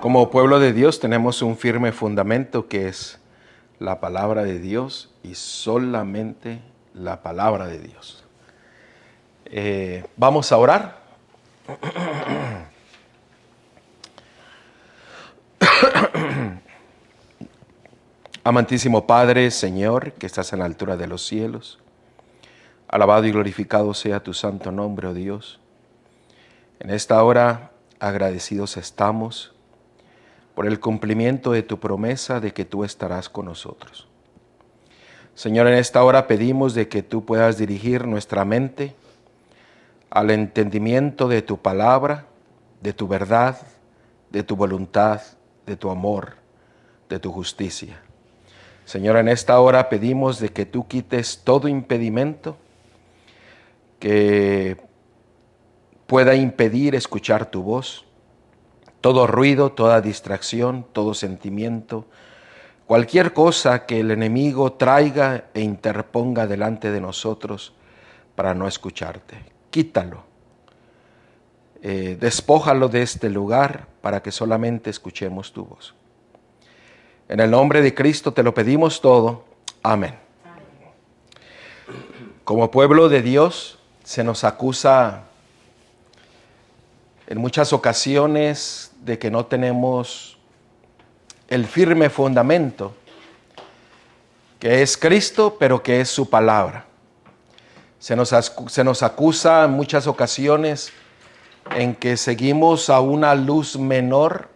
Como pueblo de Dios tenemos un firme fundamento que es la palabra de Dios y solamente la palabra de Dios. Vamos a orar. Amantísimo Padre, Señor, que estás en la altura de los cielos, alabado y glorificado sea tu santo nombre, oh Dios. En esta hora agradecidos estamos por el cumplimiento de tu promesa de que tú estarás con nosotros. Señor, en esta hora pedimos de que tú puedas dirigir nuestra mente al entendimiento de tu palabra, de tu verdad, de tu voluntad, de tu amor, de tu justicia. Señor, en esta hora pedimos de que tú quites todo impedimento que pueda impedir escuchar tu voz, todo ruido, toda distracción, todo sentimiento, cualquier cosa que el enemigo traiga e interponga delante de nosotros para no escucharte. Quítalo, despójalo de este lugar para que solamente escuchemos tu voz. En el nombre de Cristo te lo pedimos todo. Amén. Como pueblo de Dios se nos acusa en muchas ocasiones de que no tenemos el firme fundamento que es Cristo, pero que es su palabra. Se nos acusa en muchas ocasiones en que seguimos a una luz menor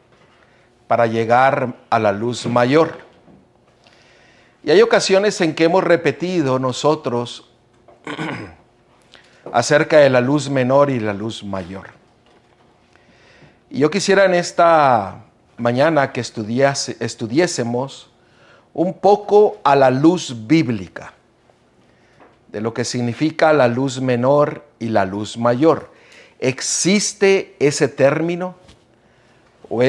para llegar a la luz mayor. Y hay ocasiones en que hemos repetido nosotros acerca de la luz menor y la luz mayor. Y yo quisiera en esta mañana que estudiésemos un poco a la luz bíblica, de lo que significa la luz menor y la luz mayor. ¿Existe ese término? ¿O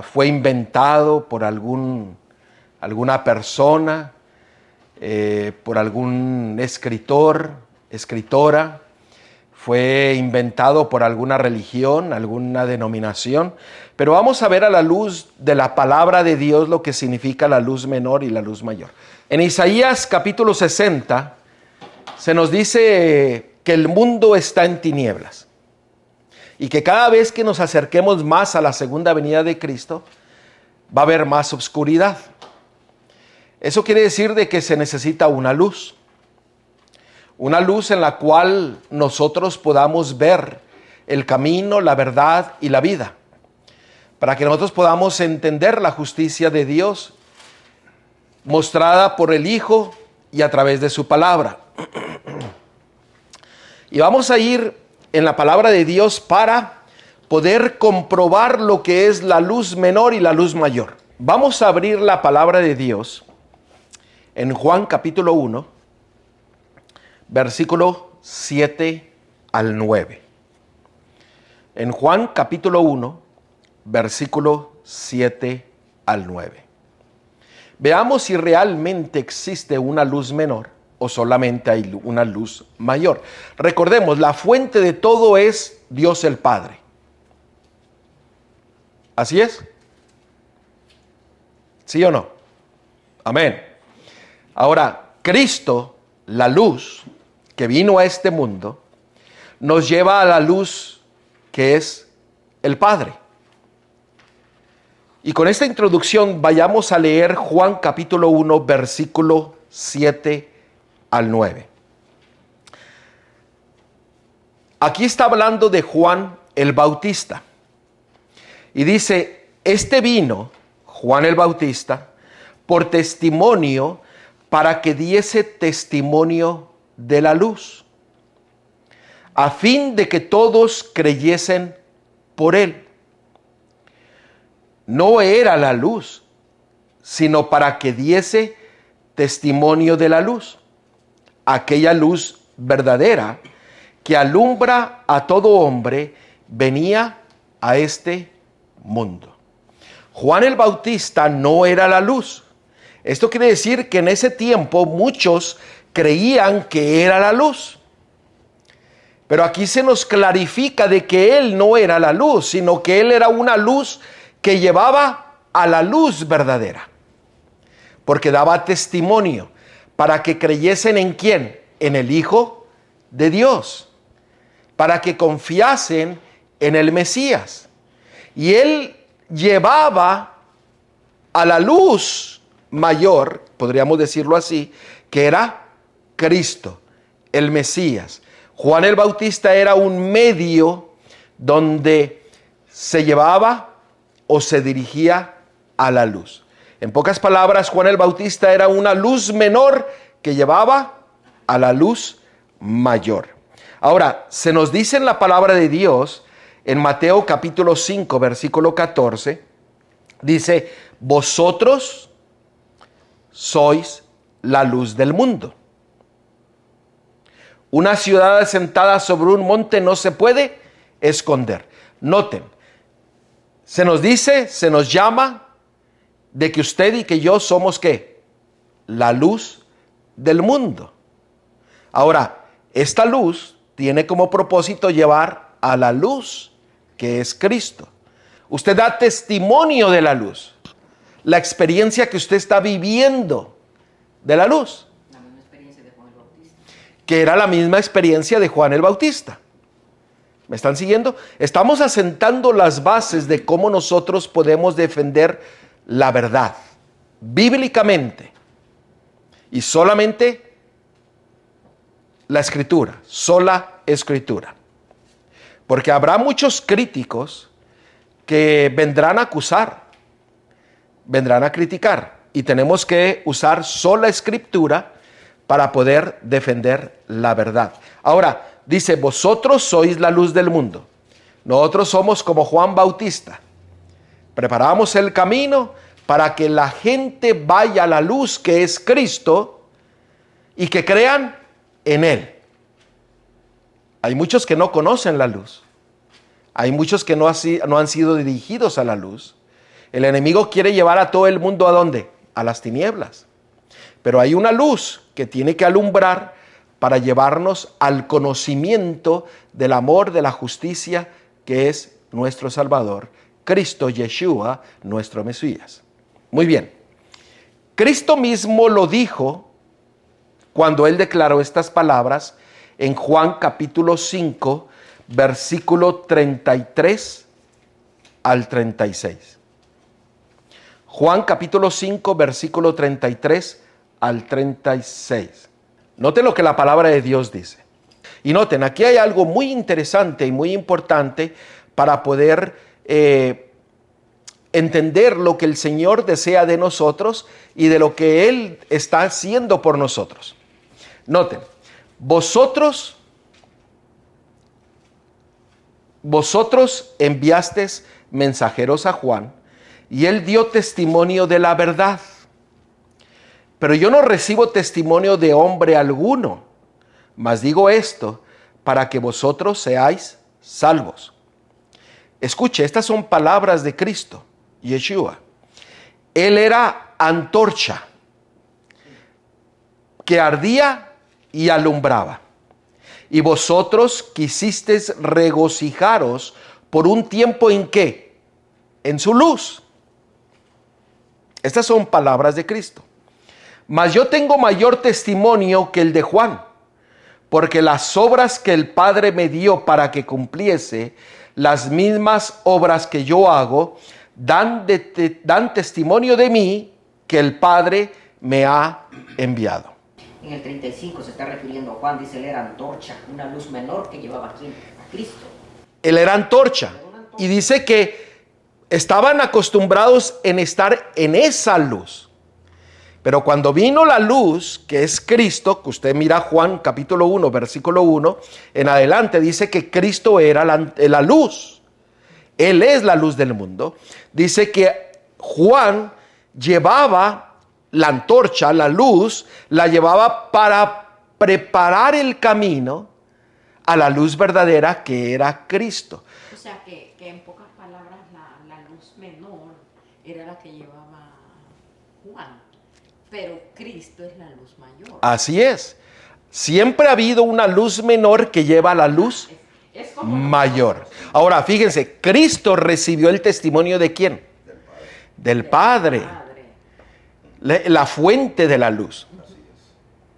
fue inventado por alguna persona, por algún escritor, escritora? ¿Fue inventado por alguna religión, alguna denominación? Pero vamos a ver a la luz de la palabra de Dios lo que significa la luz menor y la luz mayor. En Isaías capítulo 60 se nos dice que el mundo está en tinieblas y que cada vez que nos acerquemos más a la segunda venida de Cristo va a haber más oscuridad. Eso quiere decir de que se necesita una luz en la cual nosotros podamos ver el camino, la verdad y la vida, para que nosotros podamos entender la justicia de Dios mostrada por el Hijo y a través de su palabra. Y vamos a ir en la palabra de Dios para poder comprobar lo que es la luz menor y la luz mayor. Vamos a abrir la palabra de Dios en Juan capítulo 1, versículo 7 al 9. En Juan capítulo 1, versículo 7 al 9. Veamos si realmente existe una luz menor o solamente hay una luz mayor. Recordemos, la fuente de todo es Dios el Padre. ¿Así es? ¿Sí o no? Amén. Ahora, Cristo, la luz que vino a este mundo, nos lleva a la luz que es el Padre. Y con esta introducción vayamos a leer Juan capítulo 1, versículo 7 al 9. Aquí está hablando de Juan el Bautista. Y dice, este vino, Juan el Bautista, por testimonio, para que diese testimonio de la luz, a fin de que todos creyesen por él. No era la luz, sino para que diese testimonio de la luz, aquella luz verdadera que alumbra a todo hombre, venía a este mundo. Juan el Bautista no era la luz. Esto quiere decir que en ese tiempo muchos creían que era la luz. Pero aquí se nos clarifica de que él no era la luz, sino que él era una luz que llevaba a la luz verdadera, porque daba testimonio para que creyesen en ¿quién? En el Hijo de Dios, para que confiasen en el Mesías. Y él llevaba a la luz mayor, podríamos decirlo así, que era Cristo, el Mesías. Juan el Bautista era un medio donde se llevaba o se dirigía a la luz. En pocas palabras, Juan el Bautista era una luz menor que llevaba a la luz mayor. Ahora, se nos dice en la palabra de Dios, en Mateo capítulo 5, versículo 14, dice, vosotros sois la luz del mundo. Una ciudad asentada sobre un monte no se puede esconder. Noten, se nos dice, se nos llama de que usted y que yo somos ¿qué? La luz del mundo. Ahora, esta luz tiene como propósito llevar a la luz que es Cristo. Usted da testimonio de la luz, la experiencia que usted está viviendo de la luz, La misma experiencia de Juan el Bautista. que era la misma experiencia de Juan el Bautista. ¿Me están siguiendo? Estamos asentando las bases de cómo nosotros podemos defender la verdad bíblicamente y solamente la escritura, sola escritura. Porque habrá muchos críticos que vendrán a acusar, vendrán a criticar, y tenemos que usar sola escritura para poder defender la verdad. Ahora, dice, vosotros sois la luz del mundo. Nosotros somos como Juan Bautista. Preparamos el camino para que la gente vaya a la luz que es Cristo y que crean en Él. Hay muchos que no conocen la luz. Hay muchos que no han sido dirigidos a la luz. El enemigo quiere llevar a todo el mundo ¿a dónde? A las tinieblas. Pero hay una luz que tiene que alumbrar para llevarnos al conocimiento del amor, de la justicia, que es nuestro Salvador, Cristo Yeshua, nuestro Mesías. Muy bien. Cristo mismo lo dijo cuando Él declaró estas palabras en Juan capítulo 5, versículo 33 al 36. Juan capítulo 5, versículo 33 al 36. Noten lo que la palabra de Dios dice. Y noten, aquí hay algo muy interesante y muy importante para poder entender lo que el Señor desea de nosotros y de lo que Él está haciendo por nosotros. Noten, vosotros enviasteis mensajeros a Juan y él dio testimonio de la verdad. Pero yo no recibo testimonio de hombre alguno, mas digo esto para que vosotros seáis salvos. Escuche, estas son palabras de Cristo, Yeshua. Él era antorcha que ardía y alumbraba. Y vosotros quisisteis regocijaros por un tiempo en ¿qué? En su luz. Estas son palabras de Cristo. Mas yo tengo mayor testimonio que el de Juan, porque las obras que el Padre me dio para que cumpliese, las mismas obras que yo hago, dan testimonio de mí que el Padre me ha enviado. En el 35 se está refiriendo a Juan, dice, él era antorcha, una luz menor que llevaba a Cristo. Él era antorcha. Y dice que estaban acostumbrados en estar en esa luz. Pero cuando vino la luz, que es Cristo, que usted mira Juan capítulo 1, versículo 1, en adelante dice que Cristo era la luz. Él es la luz del mundo. Dice que Juan llevaba la antorcha, la luz, la llevaba para preparar el camino a la luz verdadera que era Cristo. O sea que en pocas palabras la luz menor era la que llevaba Juan, pero Cristo es la luz mayor. Así es. Siempre ha habido una luz menor que lleva a la luz Es como mayor. Ahora, fíjense, Cristo recibió el testimonio ¿de quién? del Padre. La fuente de la luz.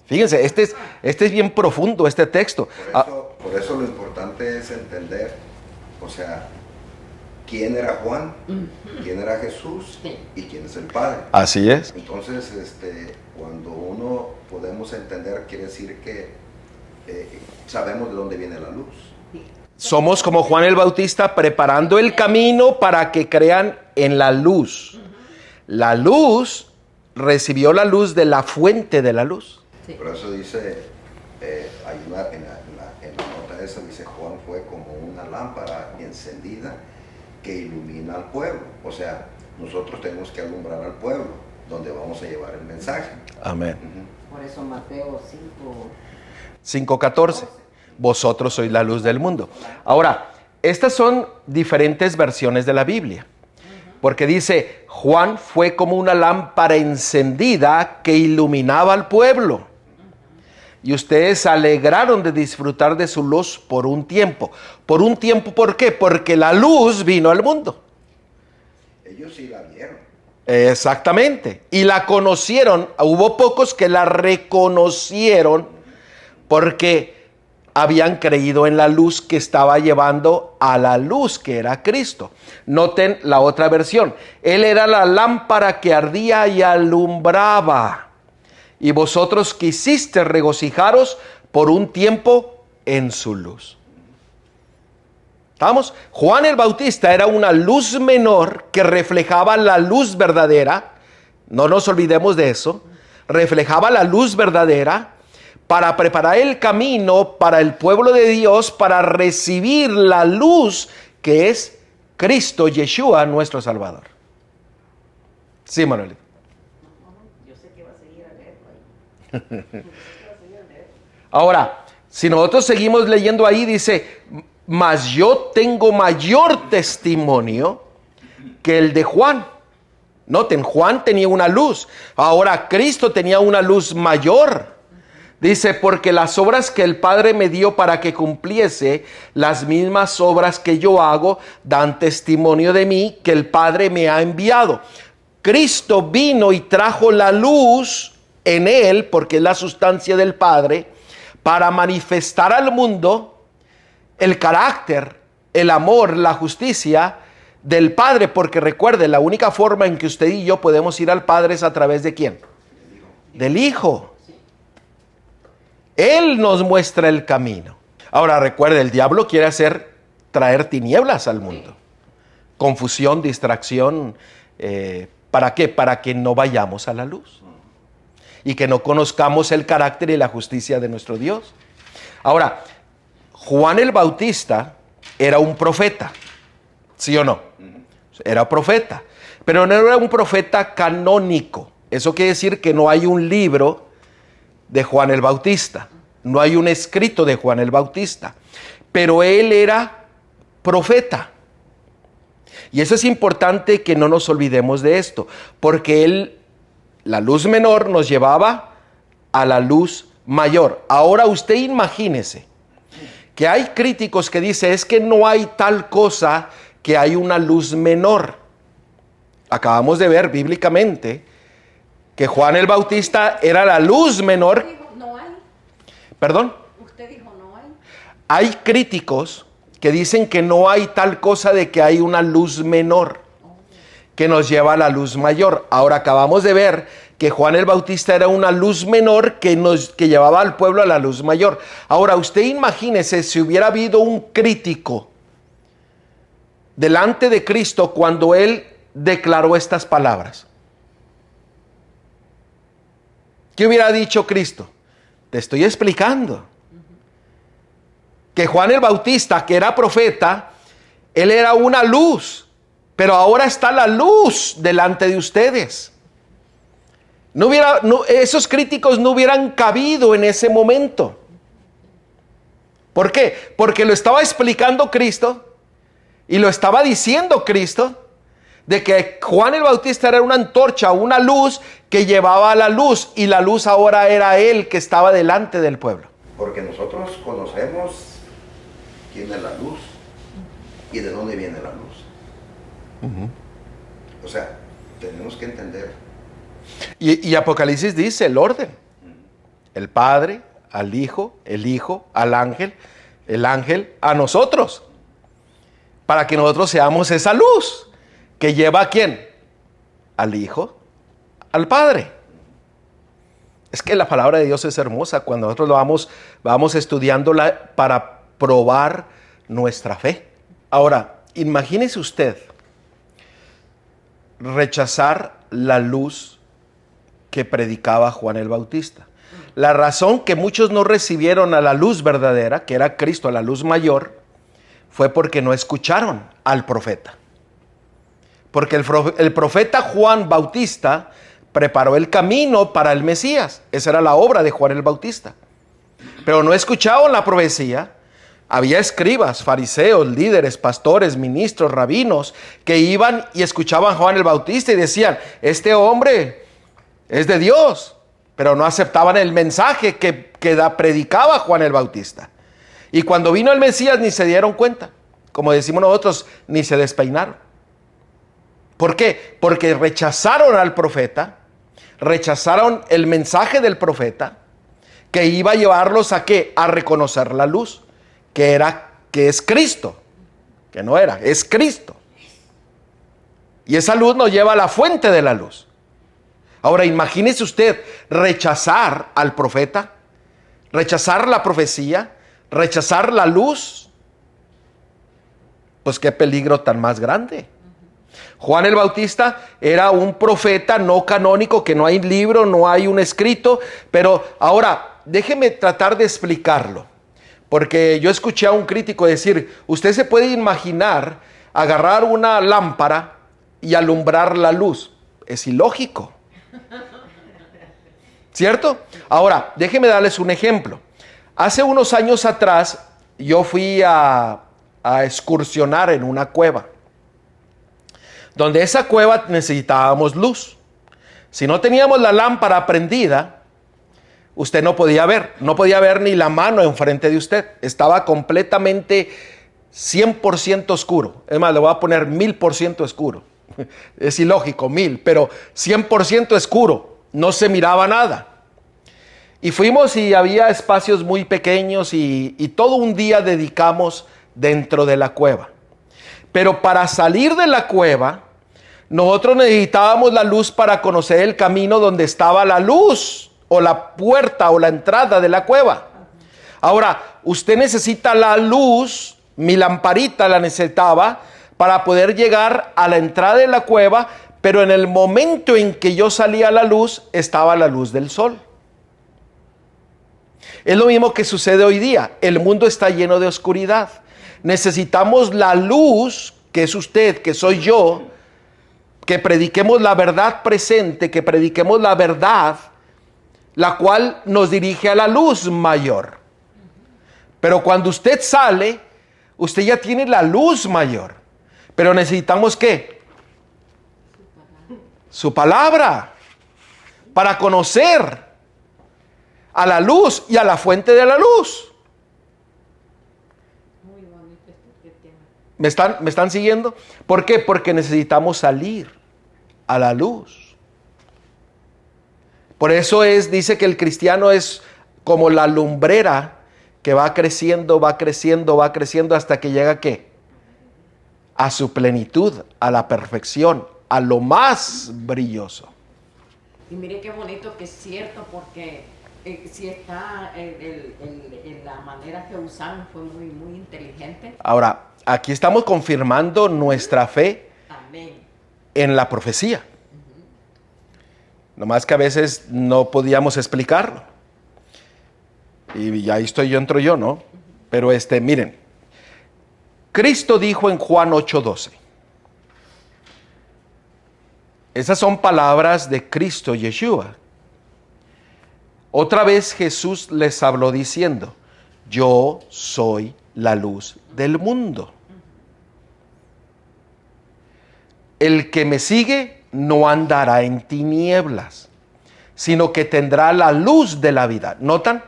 Fíjense, este es bien profundo este texto. Por eso lo importante es entender, o sea, quién era Juan, quién era Jesús y quién es el Padre. Así es. Entonces, cuando uno podemos entender, quiere decir que sabemos de dónde viene la luz. Somos como Juan el Bautista preparando el camino para que crean en la luz. La luz recibió la luz de la fuente de la luz. Sí. Por eso dice, hay una, en la nota esa dice, Juan fue como una lámpara encendida que ilumina al pueblo. O sea, nosotros tenemos que alumbrar al pueblo, donde vamos a llevar el mensaje. Amén. Por eso Mateo 5:14. Vosotros sois la luz del mundo. Ahora, estas son diferentes versiones de la Biblia. Porque dice, Juan fue como una lámpara encendida que iluminaba al pueblo. Y ustedes se alegraron de disfrutar de su luz por un tiempo. ¿Por un tiempo por qué? Porque la luz vino al mundo. Ellos sí la vieron. Exactamente. Y la conocieron. Hubo pocos que la reconocieron porque habían creído en la luz que estaba llevando a la luz que era Cristo. Noten la otra versión. Él era la lámpara que ardía y alumbraba. Y vosotros quisiste regocijaros por un tiempo en su luz. ¿Vamos? Juan el Bautista era una luz menor que reflejaba la luz verdadera. No nos olvidemos de eso. Reflejaba la luz verdadera para preparar el camino para el pueblo de Dios para recibir la luz que es Cristo, Yeshua, nuestro Salvador. Sí, Manuel. Yo sé que va a seguir a leerlo ahí. Ahora, si nosotros seguimos leyendo ahí, dice, mas yo tengo mayor testimonio que el de Juan. Noten, Juan tenía una luz. Ahora Cristo tenía una luz mayor. Dice, porque las obras que el Padre me dio para que cumpliese, las mismas obras que yo hago, dan testimonio de mí que el Padre me ha enviado. Cristo vino y trajo la luz en él, porque es la sustancia del Padre, para manifestar al mundo el carácter, el amor, la justicia del Padre. Porque recuerde, la única forma en que usted y yo podemos ir al Padre es a través de ¿quién? Del Hijo. Él nos muestra el camino. Ahora recuerde, el diablo quiere traer tinieblas al mundo. Confusión, distracción. ¿Para qué? Para que no vayamos a la luz. Y que no conozcamos el carácter y la justicia de nuestro Dios. Ahora, Juan el Bautista era un profeta. ¿Sí o no? Era profeta. Pero no era un profeta canónico. Eso quiere decir que no hay un libro de Juan el Bautista. No hay un escrito de Juan el Bautista. Pero él era profeta. Y eso es importante que no nos olvidemos de esto. Porque la luz menor nos llevaba a la luz mayor. Ahora usted imagínese que hay críticos que dicen es que no hay tal cosa que hay una luz menor. Acabamos de ver bíblicamente que Juan el Bautista era la luz menor. Usted dijo, no hay. ¿Perdón? Usted dijo, no hay. Hay críticos que dicen que no hay tal cosa de que hay una luz menor que nos lleva a la luz mayor. Ahora acabamos de ver que Juan el Bautista era una luz menor que llevaba al pueblo a la luz mayor. Ahora usted imagínese si hubiera habido un crítico delante de Cristo cuando él declaró estas palabras. ¿Qué hubiera dicho Cristo? Te estoy explicando. Que Juan el Bautista, que era profeta, él era una luz, pero ahora está la luz delante de ustedes. Esos críticos no hubieran cabido en ese momento. ¿Por qué? Porque lo estaba explicando Cristo y lo estaba diciendo Cristo, de que Juan el Bautista era una antorcha, una luz que llevaba a la luz, y la luz ahora era él que estaba delante del pueblo. Porque nosotros conocemos quién es la luz y de dónde viene la luz. O sea, tenemos que entender. Y Apocalipsis dice el orden. El Padre, al Hijo, el Hijo, al ángel, el ángel a nosotros. Para que nosotros seamos esa luz que lleva ¿a quién? Al Hijo, al Padre. Es que la palabra de Dios es hermosa cuando nosotros lo vamos estudiándola para probar nuestra fe. Ahora, imagínese usted rechazar la luz que predicaba Juan el Bautista. La razón que muchos no recibieron a la luz verdadera, que era Cristo, a la luz mayor, fue porque no escucharon al profeta. Porque el profeta Juan Bautista preparó el camino para el Mesías. Esa era la obra de Juan el Bautista. Pero no escucharon la profecía. Había escribas, fariseos, líderes, pastores, ministros, rabinos, que iban y escuchaban a Juan el Bautista y decían, este hombre es de Dios, pero no aceptaban el mensaje que predicaba Juan el Bautista. Y cuando vino el Mesías ni se dieron cuenta, como decimos nosotros, ni se despeinaron. ¿Por qué? Porque rechazaron al profeta, rechazaron el mensaje del profeta, que iba a llevarlos a ¿qué? A reconocer la luz, que es Cristo, que no era, es Cristo. Y esa luz nos lleva a la fuente de la luz. Ahora imagínese usted rechazar al profeta, rechazar la profecía, rechazar la luz. Pues qué peligro tan más grande. Juan el Bautista era un profeta no canónico, que no hay libro, no hay un escrito, pero ahora déjeme tratar de explicarlo. Porque yo escuché a un crítico decir, usted se puede imaginar agarrar una lámpara y alumbrar la luz. Es ilógico. ¿Cierto? Ahora, déjenme darles un ejemplo. Hace unos años atrás, yo fui a excursionar en una cueva. Donde esa cueva necesitábamos luz. Si no teníamos la lámpara prendida, usted no podía ver ni la mano enfrente de usted. Estaba completamente 100% oscuro. Es más, le voy a poner 1000% oscuro. Es ilógico, 1000, pero 100% oscuro. No se miraba nada. Y fuimos y había espacios muy pequeños y todo un día dedicamos dentro de la cueva. Pero para salir de la cueva, nosotros necesitábamos la luz para conocer el camino donde estaba la luz, o la puerta o la entrada de la cueva. Ahora, usted necesita la luz, mi lamparita la necesitaba para poder llegar a la entrada de la cueva, pero en el momento en que yo salía a la luz, estaba la luz del sol. Es lo mismo que sucede hoy día. El mundo está lleno de oscuridad. Necesitamos la luz, que es usted, que soy yo, que prediquemos la verdad presente, que prediquemos la verdad, la cual nos dirige a la luz mayor. Pero cuando usted sale, usted ya tiene la luz mayor. Pero necesitamos ¿qué? Su palabra. Para conocer a la luz y a la fuente de la luz. Muy bonito este tema. ¿Me están siguiendo? ¿Por qué? Porque necesitamos salir a la luz. Por eso dice que el cristiano es como la lumbrera que va creciendo, va creciendo, va creciendo hasta que llega ¿qué? A su plenitud, a la perfección, a lo más brilloso. Y mire qué bonito que es cierto, porque si está en la manera que usaron fue muy, muy inteligente. Ahora, aquí estamos confirmando nuestra fe. Amén. En la profecía. Nomás que a veces no podíamos explicarlo. Y ahí entro yo, ¿no? Pero miren. Cristo dijo en Juan 8:12. Esas son palabras de Cristo Yeshua. Otra vez Jesús les habló diciendo, yo soy la luz del mundo. El que me sigue no andará en tinieblas, sino que tendrá la luz de la vida. ¿Notan?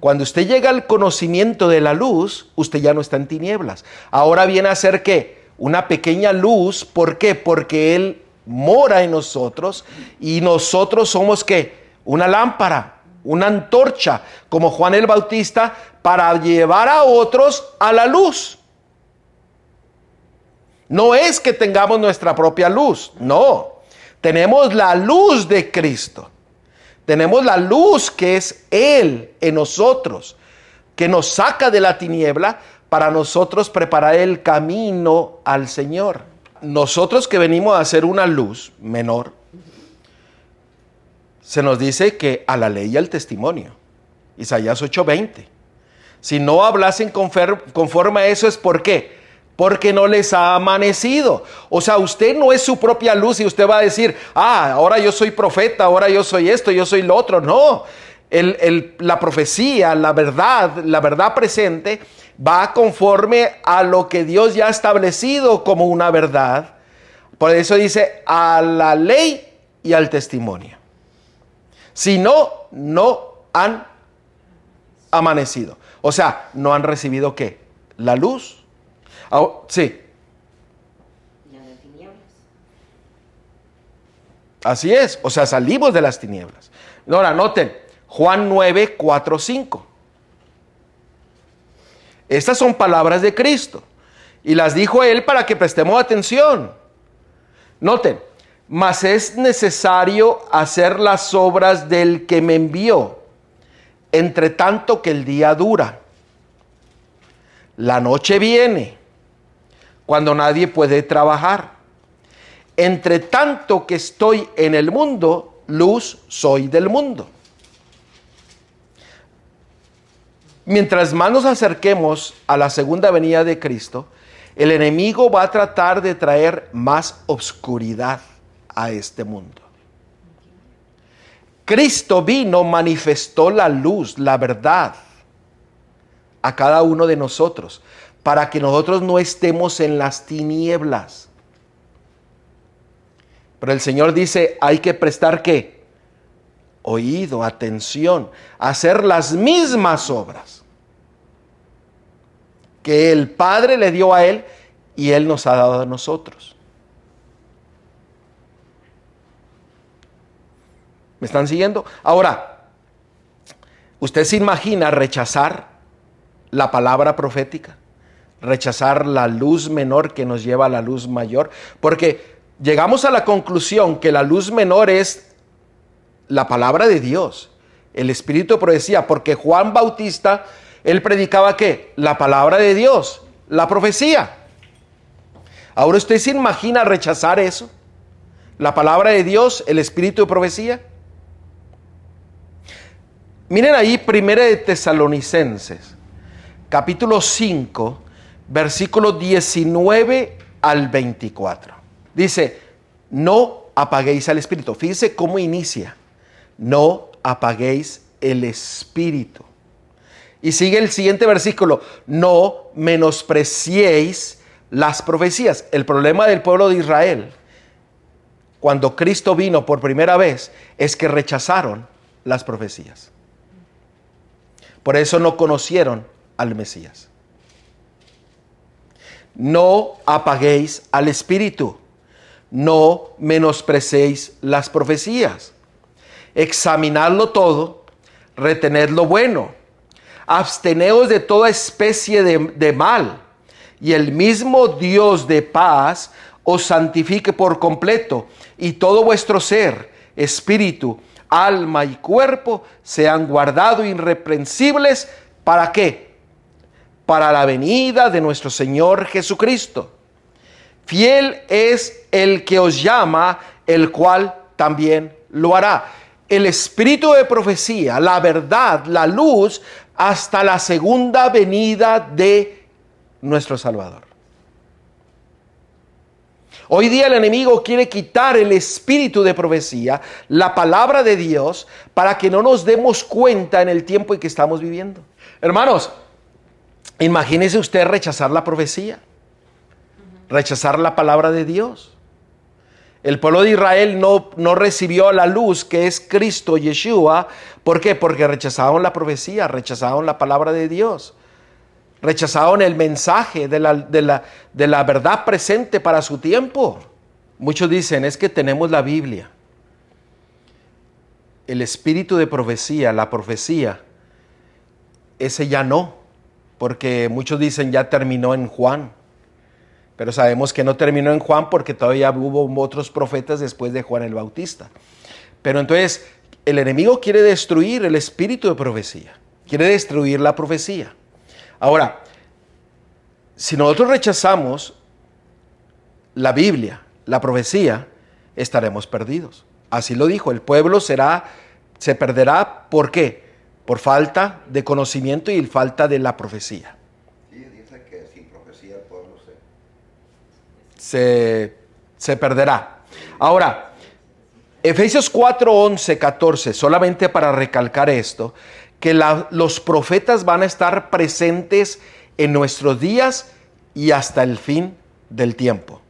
Cuando usted llega al conocimiento de la luz, usted ya no está en tinieblas. Ahora viene a ser ¿qué? Una pequeña luz. ¿Por qué? Porque Él mora en nosotros y nosotros somos ¿qué? Una lámpara, una antorcha, como Juan el Bautista, para llevar a otros a la luz. No es que tengamos nuestra propia luz, no. Tenemos la luz de Cristo. Tenemos la luz que es Él en nosotros, que nos saca de la tiniebla para nosotros preparar el camino al Señor. Nosotros que venimos a hacer una luz menor, se nos dice que a la ley y al testimonio. Isaías 8:20. Si no hablasen conforme a eso, es ¿por qué? Porque no les ha amanecido. O sea, usted no es su propia luz y usted va a decir, ahora yo soy profeta, ahora yo soy esto, yo soy lo otro. No, la profecía, la verdad presente va conforme a lo que Dios ya ha establecido como una verdad. Por eso dice, a la ley y al testimonio. Si no, no han amanecido. O sea, no han recibido ¿qué? La luz. Sí. Y en las tinieblas. Así es. O sea, salimos de las tinieblas. Ahora, noten, Juan 9, 4, 5. Estas son palabras de Cristo. Y las dijo Él para que prestemos atención. Noten, mas es necesario hacer las obras del que me envió, entre tanto que el día dura. La noche viene, cuando nadie puede trabajar. Entre tanto que estoy en el mundo, luz soy del mundo. Mientras más nos acerquemos a la segunda venida de Cristo, el enemigo va a tratar de traer más oscuridad a este mundo. Cristo vino, manifestó la luz, la verdad a cada uno de nosotros, para que nosotros no estemos en las tinieblas. Pero el Señor dice, hay que prestar ¿qué? Oído, atención, hacer las mismas obras que el Padre le dio a Él y Él nos ha dado a nosotros. ¿Me están siguiendo? Ahora, ¿usted se imagina rechazar la palabra profética? Rechazar la luz menor que nos lleva a la luz mayor. Porque llegamos a la conclusión que la luz menor es la palabra de Dios, el Espíritu de profecía. Porque Juan Bautista, él predicaba ¿qué? La palabra de Dios, la profecía. Ahora, ¿usted se imagina rechazar eso? La palabra de Dios, el Espíritu de profecía. Miren ahí, Primera de Tesalonicenses, capítulo 5, versículos 19 al 24. Dice, no apaguéis al Espíritu. Fíjense cómo inicia. No apaguéis el Espíritu. Y sigue el siguiente versículo. No menospreciéis las profecías. El problema del pueblo de Israel, cuando Cristo vino por primera vez, es que rechazaron las profecías. Por eso no conocieron al Mesías. No apaguéis al Espíritu. No menospreciéis las profecías. Examinadlo todo, retened lo bueno. Absteneos de toda especie de mal. Y el mismo Dios de paz os santifique por completo. Y todo vuestro ser, espíritu, alma y cuerpo sean guardados irreprensibles. ¿Para qué? Para la venida de nuestro Señor Jesucristo. Fiel es el que os llama, el cual también lo hará. El espíritu de profecía, la verdad, la luz, hasta la segunda venida de nuestro Salvador. Hoy día el enemigo quiere quitar el espíritu de profecía, la palabra de Dios, para que no nos demos cuenta en el tiempo en que estamos viviendo. Hermanos, imagínese usted rechazar la profecía, rechazar la palabra de Dios. El pueblo de Israel no recibió la luz que es Cristo, Yeshua. ¿Por qué? Porque rechazaron la profecía, rechazaron la palabra de Dios. Rechazaron el mensaje de la verdad presente para su tiempo. Muchos dicen, es que tenemos la Biblia. El espíritu de profecía, la profecía, ese ya no, porque muchos dicen ya terminó en Juan. Pero sabemos que no terminó en Juan porque todavía hubo otros profetas después de Juan el Bautista. Pero entonces el enemigo quiere destruir el espíritu de profecía, quiere destruir la profecía. Ahora, si nosotros rechazamos la Biblia, la profecía, estaremos perdidos. Así lo dijo, el pueblo se perderá, ¿por qué? Por falta de conocimiento y falta de la profecía. Sí, dice que sin profecía el pueblo se perderá. Ahora, Efesios 4, 11, 14, solamente para recalcar esto, que los profetas van a estar presentes en nuestros días y hasta el fin del tiempo,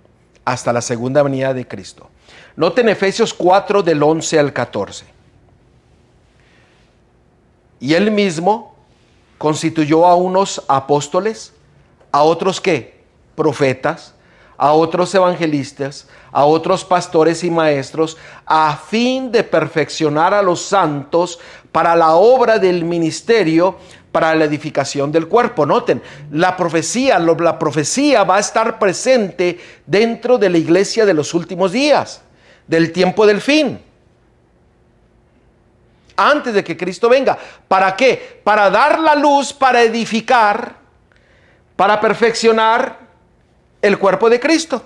hasta la segunda venida de Cristo. Noten Efesios 4 del 11 al 14. Y él mismo constituyó a unos apóstoles, a otros ¿qué? Profetas, a otros evangelistas, a otros pastores y maestros, a fin de perfeccionar a los santos para la obra del ministerio, para la edificación del cuerpo. Noten, la profecía va a estar presente dentro de la iglesia de los últimos días, del tiempo del fin, antes de que Cristo venga. ¿Para qué? Para dar la luz, para edificar, para perfeccionar el cuerpo de Cristo.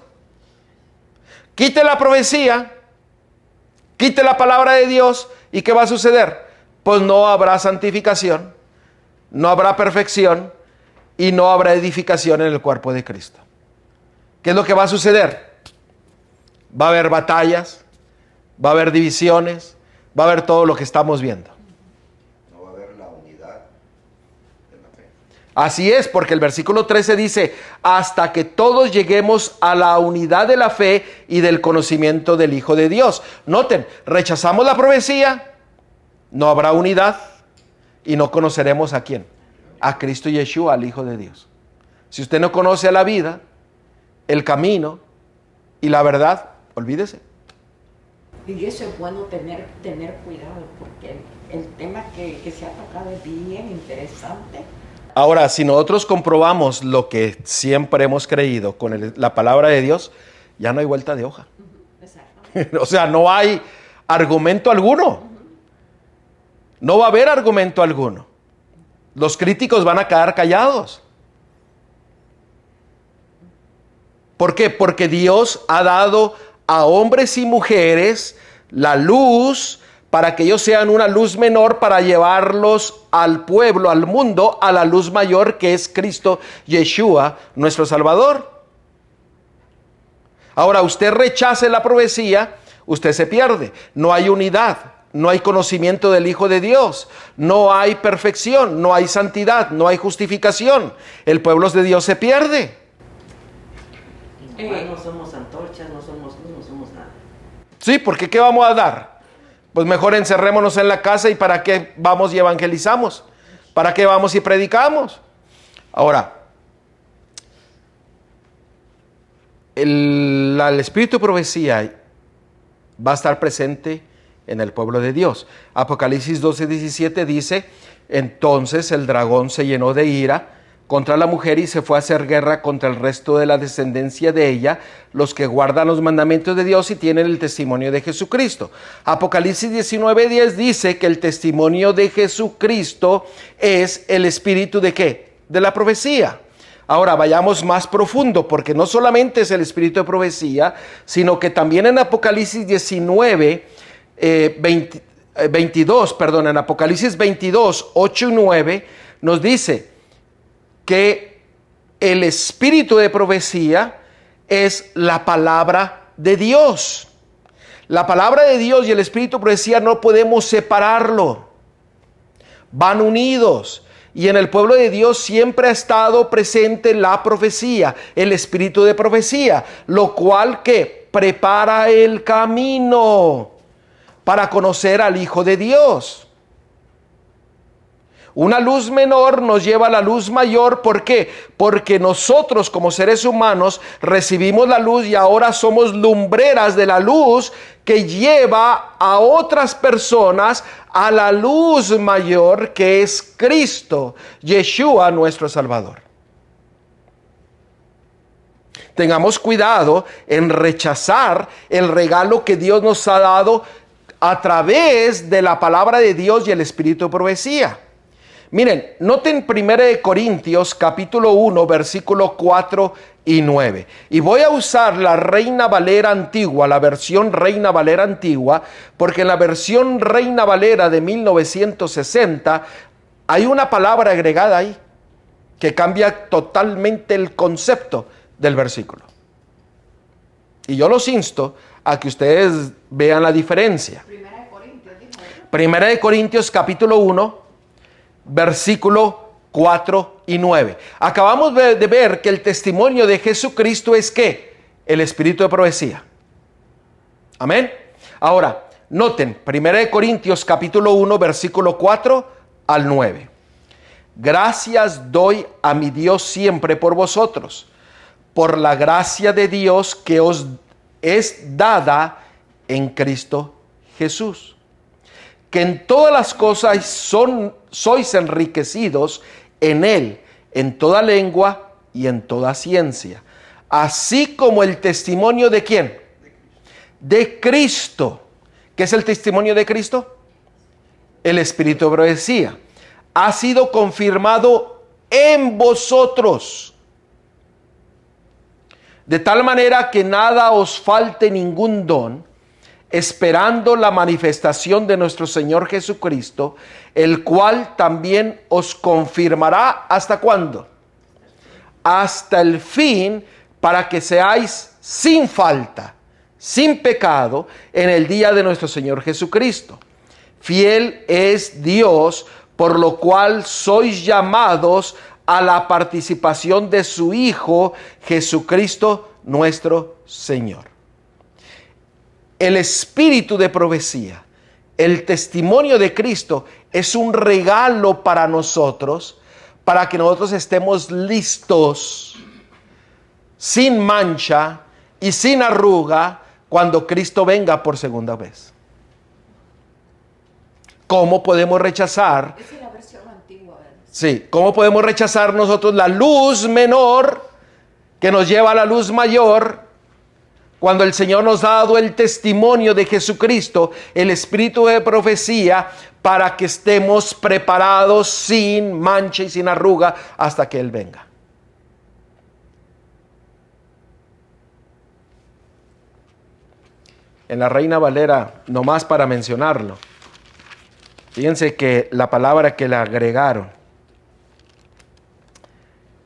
Quite la profecía, quite la palabra de Dios, ¿y qué va a suceder? Pues no habrá santificación, no habrá perfección y no habrá edificación en el cuerpo de Cristo. ¿Qué es lo que va a suceder? Va a haber batallas, va a haber divisiones, va a haber todo lo que estamos viendo. no va a haber la unidad de la fe. Así es, porque el versículo 13 dice, hasta que todos lleguemos a la unidad de la fe y del conocimiento del Hijo de Dios. Noten, rechazamos la profecía, no habrá unidad y no conoceremos ¿a quién? A Cristo Yeshua, al Hijo de Dios. Si usted no conoce a la vida, el camino y la verdad, olvídese. Y eso es bueno tener cuidado, porque el tema que se ha tocado es bien interesante. Ahora, si nosotros comprobamos lo que siempre hemos creído con la palabra de Dios, ya no hay vuelta de hoja. Exactamente. O sea, no hay argumento alguno. No va a haber argumento alguno. Los críticos van a quedar callados. ¿Por qué? Porque Dios ha dado a hombres y mujeres la luz para que ellos sean una luz menor para llevarlos al pueblo, al mundo, a la luz mayor que es Cristo Yeshua, nuestro Salvador. Ahora, usted rechace la profecía, usted se pierde. No hay unidad, no hay conocimiento del Hijo de Dios, no hay perfección, no hay santidad, no hay justificación. El pueblo de Dios se pierde. Igual no somos antorchas, no somos luz, no somos nada. Sí, porque ¿qué vamos a dar? Pues mejor encerrémonos en la casa y ¿para qué vamos y evangelizamos? ¿Para qué vamos y predicamos? Ahora, el espíritu de profecía va a estar presente en el pueblo de Dios. Apocalipsis 12:17 dice, entonces el dragón se llenó de ira contra la mujer y se fue a hacer guerra contra el resto de la descendencia de ella, los que guardan los mandamientos de Dios y tienen el testimonio de Jesucristo. Apocalipsis 19:10 dice que el testimonio de Jesucristo es el espíritu ¿de qué? De la profecía. Ahora vayamos más profundo, porque no solamente es el espíritu de profecía, sino que también en Apocalipsis en Apocalipsis 22, 8 y 9 nos dice que el espíritu de profecía es la palabra de Dios. La palabra de Dios y el espíritu de profecía no podemos separarlo. Van unidos. Y en el pueblo de Dios siempre ha estado presente la profecía, el espíritu de profecía, lo cual que prepara el camino para conocer al Hijo de Dios. Una luz menor nos lleva a la luz mayor. ¿Por qué? Porque nosotros como seres humanos recibimos la luz y ahora somos lumbreras de la luz que lleva a otras personas a la luz mayor, que es Cristo, Yeshua, nuestro Salvador. Tengamos cuidado en rechazar el regalo que Dios nos ha dado a través de la palabra de Dios y el espíritu de profecía. Miren, noten 1 Corintios capítulo 1, versículo 4 y 9. Y voy a usar la Reina Valera antigua, la versión Reina Valera antigua, porque en la versión Reina Valera de 1960 hay una palabra agregada ahí que cambia totalmente el concepto del versículo. Y yo los insto a que ustedes vean la diferencia. Primera de Corintios capítulo 1, versículo 4 y 9. Acabamos de ver que el testimonio de Jesucristo es ¿qué? El espíritu de profecía. Amén. Ahora, noten, 1 Corintios capítulo 1, versículo 4 al 9. Gracias doy a mi Dios siempre por vosotros, por la gracia de Dios que os es dada en Cristo Jesús, que en todas las cosas sois enriquecidos en Él, en toda lengua y en toda ciencia, así como el testimonio de ¿quién? De Cristo. ¿Qué es el testimonio de Cristo? El espíritu de profecía. Ha sido confirmado en vosotros, de tal manera que nada os falte ningún don, esperando la manifestación de nuestro Señor Jesucristo, el cual también os confirmará. ¿Hasta cuándo? Hasta el fin, para que seáis sin falta, sin pecado, en el día de nuestro Señor Jesucristo. Fiel es Dios, por lo cual sois llamados a la participación de su Hijo Jesucristo nuestro Señor. El espíritu de profecía, el testimonio de Cristo, es un regalo para nosotros, para que nosotros estemos listos, sin mancha y sin arruga, cuando Cristo venga por segunda vez. ¿Cómo podemos rechazar? Esa es la versión antigua, ¿verdad? Sí, ¿cómo podemos rechazar nosotros la luz menor que nos lleva a la luz mayor, cuando el Señor nos ha dado el testimonio de Jesucristo, el espíritu de profecía, para que estemos preparados sin mancha y sin arruga hasta que Él venga? En la Reina Valera, nomás para mencionarlo, fíjense que la palabra que le agregaron,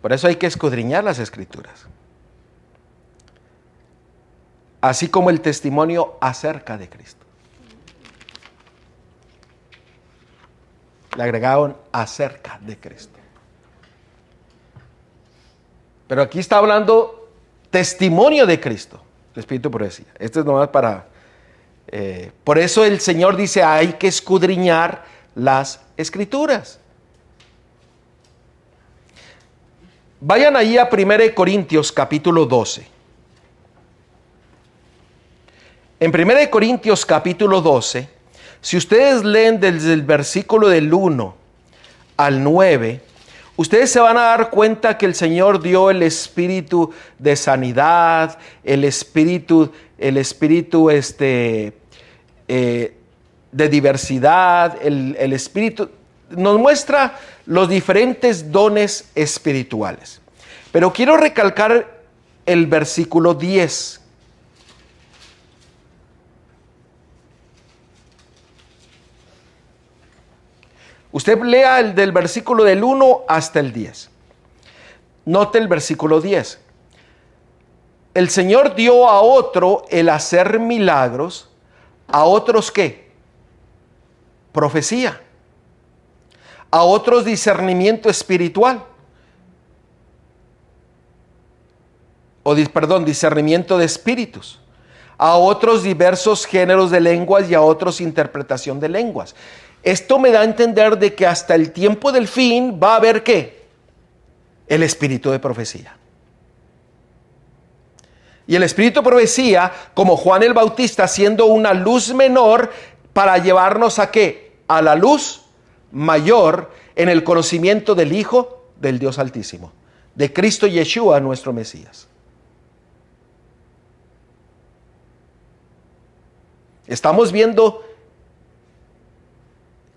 por eso hay que escudriñar las Escrituras, así como el testimonio acerca de Cristo. Le agregaron acerca de Cristo. Pero aquí está hablando testimonio de Cristo, el Espíritu de profecía. Esto es nomás para... por eso el Señor dice, hay que escudriñar las Escrituras. Vayan ahí a 1 Corintios capítulo 12. En 1 Corintios capítulo 12, si ustedes leen desde el versículo del 1 al 9, ustedes se van a dar cuenta que el Señor dio el espíritu de sanidad, el espíritu de diversidad, el espíritu, nos muestra los diferentes dones espirituales. Pero quiero recalcar el versículo 10. Usted lea el del versículo del 1 hasta el 10. Note el versículo 10. El Señor dio a otro el hacer milagros, a otros ¿qué? Profecía. A otros discernimiento espiritual. Discernimiento de espíritus. A otros diversos géneros de lenguas y a otros interpretación de lenguas. Esto me da a entender de que hasta el tiempo del fin va a haber ¿qué? El espíritu de profecía. Y el espíritu de profecía, como Juan el Bautista, siendo una luz menor para llevarnos a ¿qué? A la luz mayor en el conocimiento del Hijo del Dios Altísimo, de Cristo Yeshua, nuestro Mesías. Estamos viendo,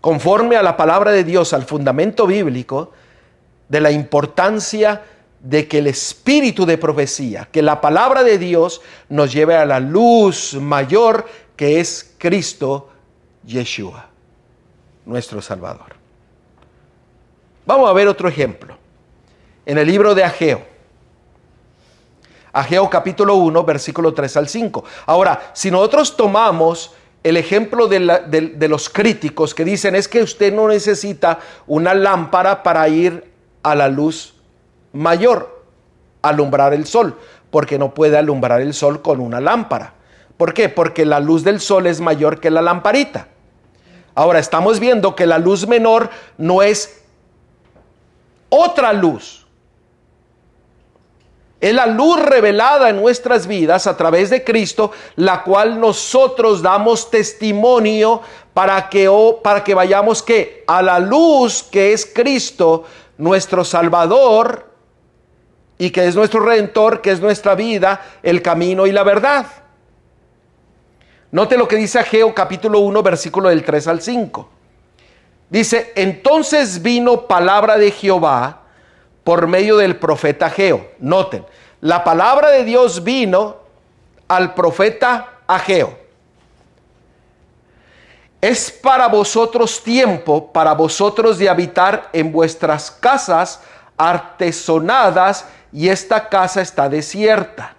conforme a la palabra de Dios, al fundamento bíblico, de la importancia de que el espíritu de profecía, que la palabra de Dios nos lleve a la luz mayor que es Cristo Yeshua, nuestro Salvador. Vamos a ver otro ejemplo. En el libro de Ageo. Ageo capítulo 1, versículo 3 al 5. Ahora, si nosotros tomamos el ejemplo de los críticos que dicen es que usted no necesita una lámpara para ir a la luz mayor, alumbrar el sol, porque no puede alumbrar el sol con una lámpara. ¿Por qué? Porque la luz del sol es mayor que la lamparita. Ahora, estamos viendo que la luz menor no es otra luz. Es la luz revelada en nuestras vidas a través de Cristo, la cual nosotros damos testimonio para que vayamos ¿qué? A la luz que es Cristo, nuestro Salvador, y que es nuestro Redentor, que es nuestra vida, el camino y la verdad. Note lo que dice Ageo capítulo 1, versículo del 3 al 5. Dice, entonces vino palabra de Jehová por medio del profeta Ageo. Noten, la palabra de Dios vino al profeta Ageo. Es para vosotros tiempo, para vosotros de habitar en vuestras casas artesonadas, y esta casa está desierta.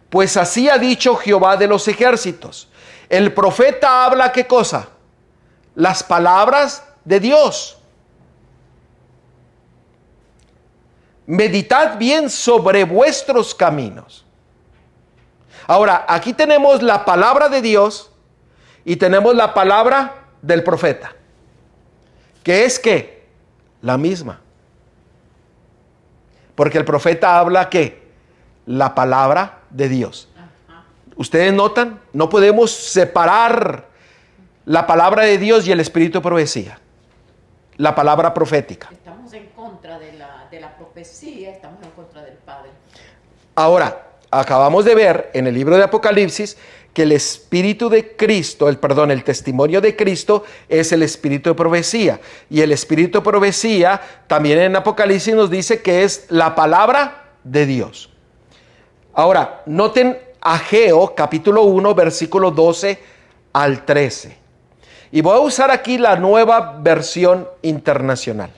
Pues así ha dicho Jehová de los ejércitos. El profeta habla ¿qué cosa? Las palabras de Dios. Meditad bien sobre vuestros caminos. Ahora, aquí tenemos la palabra de Dios y tenemos la palabra del profeta. ¿Qué es qué? La misma. Porque el profeta habla ¿qué? La palabra de Dios. ¿Ustedes notan? No podemos separar la palabra de Dios y el espíritu de profecía. La palabra profética. Estamos en contra de la profecía, estamos en contra del Padre. Ahora, acabamos de ver en el libro de Apocalipsis que el espíritu de Cristo, el testimonio de Cristo es el espíritu de profecía. Y el espíritu de profecía también en Apocalipsis nos dice que es la palabra de Dios. Ahora, noten Ageo capítulo 1, versículo 12 al 13. Y voy a usar aquí la nueva versión internacional.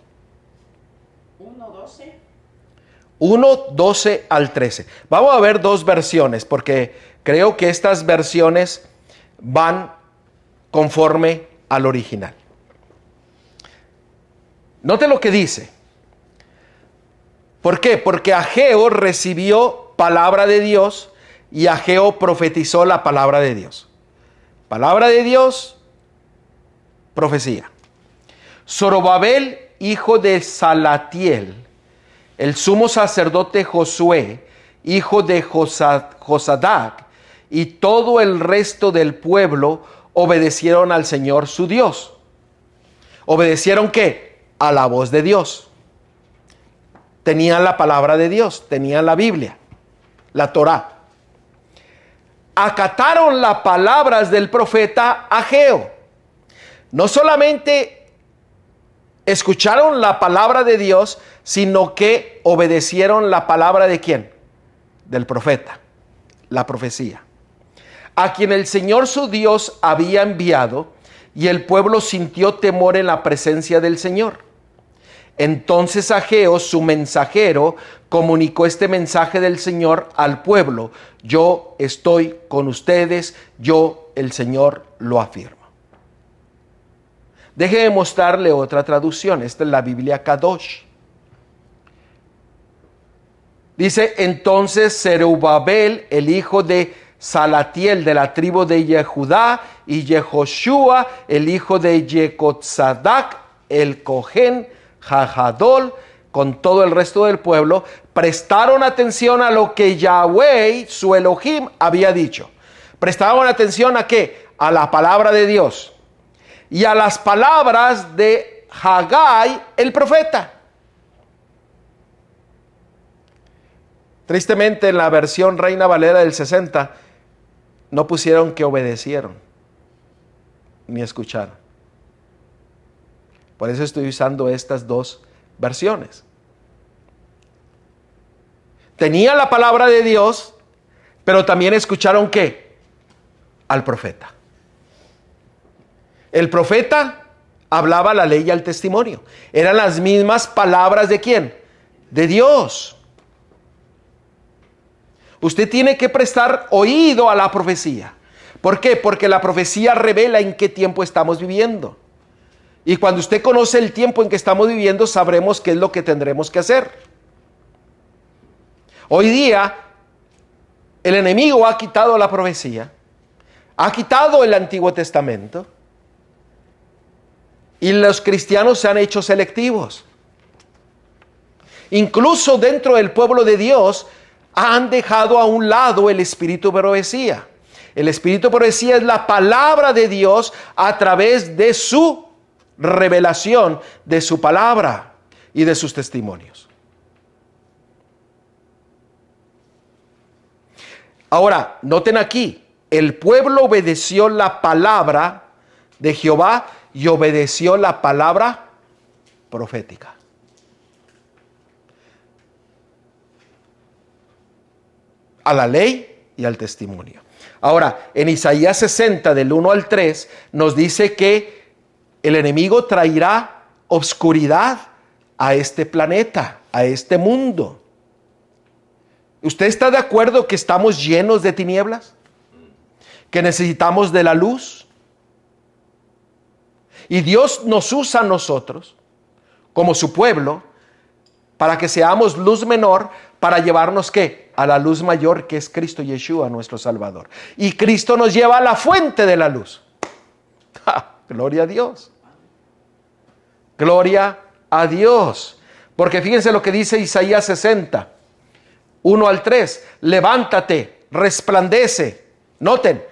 1:12. 1:12 al 13. Vamos a ver dos versiones porque creo que estas versiones van conforme al original. Note lo que dice. ¿Por qué? Porque Ageo recibió palabra de Dios y Ageo profetizó la palabra de Dios. Palabra de Dios, profecía. Zorobabel, hijo de Salatiel, el sumo sacerdote Josué, hijo de Josadac, y todo el resto del pueblo obedecieron al Señor su Dios. ¿Obedecieron qué? A la voz de Dios. Tenían la palabra de Dios, tenían la Biblia, la Torá. Acataron las palabras del profeta Ageo. No solamente escucharon la palabra de Dios, sino que obedecieron la palabra de ¿quién? Del profeta, la profecía. A quien el Señor su Dios había enviado, y el pueblo sintió temor en la presencia del Señor. Entonces Ageo, su mensajero, comunicó este mensaje del Señor al pueblo. Yo estoy con ustedes, yo el Señor lo afirmo. Déjeme mostrarle otra traducción. Esta es la Biblia Kadosh. Dice, entonces Zerubabel, el hijo de Salatiel de la tribu de Yehudá, y Yehoshua, el hijo de Yecotzadac, el Cohen, Jajadol, con todo el resto del pueblo, prestaron atención a lo que Yahweh, su Elohim, había dicho. ¿Prestaron atención a qué? A la palabra de Dios y a las palabras de Haggai, el profeta. Tristemente, en la versión Reina Valera del 60, no pusieron que obedecieron ni escucharon. Por eso estoy usando estas dos versiones. Tenían la palabra de Dios, pero también escucharon ¿qué? Al profeta. El profeta hablaba la ley y el testimonio. Eran las mismas palabras ¿de quién? De Dios. Usted tiene que prestar oído a la profecía. ¿Por qué? Porque la profecía revela en qué tiempo estamos viviendo. Y cuando usted conoce el tiempo en que estamos viviendo, sabremos qué es lo que tendremos que hacer. Hoy día, el enemigo ha quitado la profecía, ha quitado el Antiguo Testamento, y los cristianos se han hecho selectivos. Incluso dentro del pueblo de Dios, han dejado a un lado el espíritu de profecía. El espíritu de profecía es la palabra de Dios a través de su revelación, de su palabra y de sus testimonios. Ahora, noten aquí, el pueblo obedeció la palabra de Jehová y obedeció la palabra profética. A la ley y al testimonio. Ahora, en Isaías 60, del 1 al 3, nos dice que el enemigo traerá obscuridad a este planeta, a este mundo. ¿Usted está de acuerdo que estamos llenos de tinieblas? ¿Que necesitamos de la luz? Y Dios nos usa a nosotros, como su pueblo, para que seamos luz menor, para llevarnos ¿qué? A la luz mayor, que es Cristo Yeshua, nuestro Salvador. Y Cristo nos lleva a la fuente de la luz. ¡Ja! Gloria a Dios. Gloria a Dios. Porque fíjense lo que dice Isaías 60, 1 al 3. Levántate, resplandece. Noten,